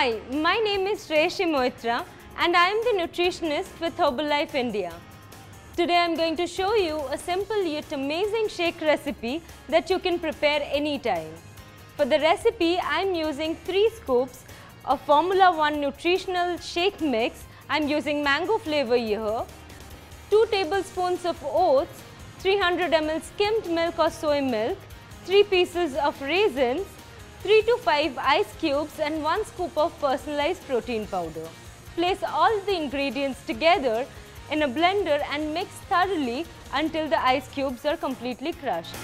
Hi, my name is Shreyashi Moitra and I am the nutritionist with Herbalife India. Today I am going to show you a simple yet amazing shake recipe that you can prepare anytime. For the recipe, I am using 3 scoops of Formula 1 Nutritional shake mix. I am using mango flavor here, 2 tablespoons of oats, 300 ml skimmed milk or soy milk, 3 pieces of raisins, 3 to 5 ice cubes and 1 scoop of personalized protein powder. Place all the ingredients together in a blender and mix thoroughly until the ice cubes are completely crushed.